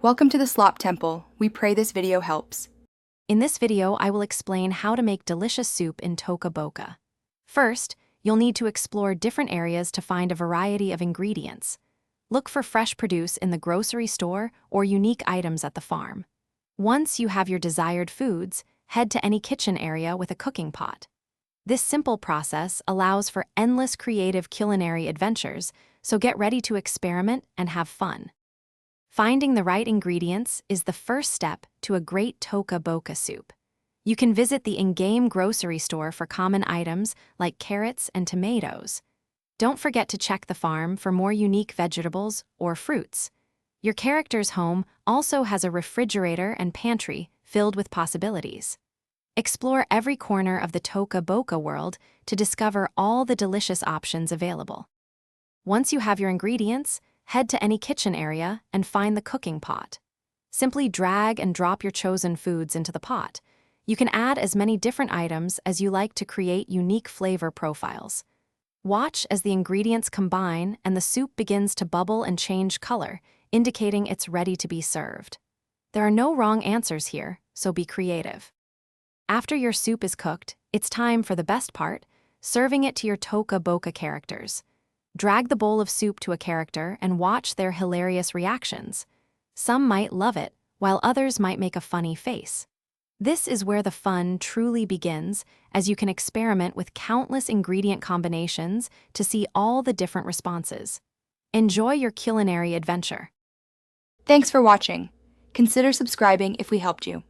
Welcome to the Slop Temple. We pray this video helps. In this video, I will explain how to make delicious soup in Toca Boca. First, you'll need to explore different areas to find a variety of ingredients. Look for fresh produce in the grocery store or unique items at the farm. Once you have your desired foods, head to any kitchen area with a cooking pot. This simple process allows for endless creative culinary adventures, so get ready to experiment and have fun. Finding the right ingredients is the first step to a great Toca Boca soup. You can visit the in-game grocery store for common items like carrots and tomatoes. Don't forget to check the farm for more unique vegetables or fruits. Your character's home also has a refrigerator and pantry filled with possibilities. Explore every corner of the Toca Boca world to discover all the delicious options available. Once you have your ingredients, head to any kitchen area and find the cooking pot. Simply drag and drop your chosen foods into the pot. You can add as many different items as you like to create unique flavor profiles. Watch as the ingredients combine and the soup begins to bubble and change color, indicating it's ready to be served. There are no wrong answers here, so be creative. After your soup is cooked, it's time for the best part, serving it to your Toca Boca characters. Drag the bowl of soup to a character and watch their hilarious reactions. Some might love it, while others might make a funny face. This is where the fun truly begins, as you can experiment with countless ingredient combinations to see all the different responses. Enjoy your culinary adventure. Thanks for watching. Consider subscribing if we helped you.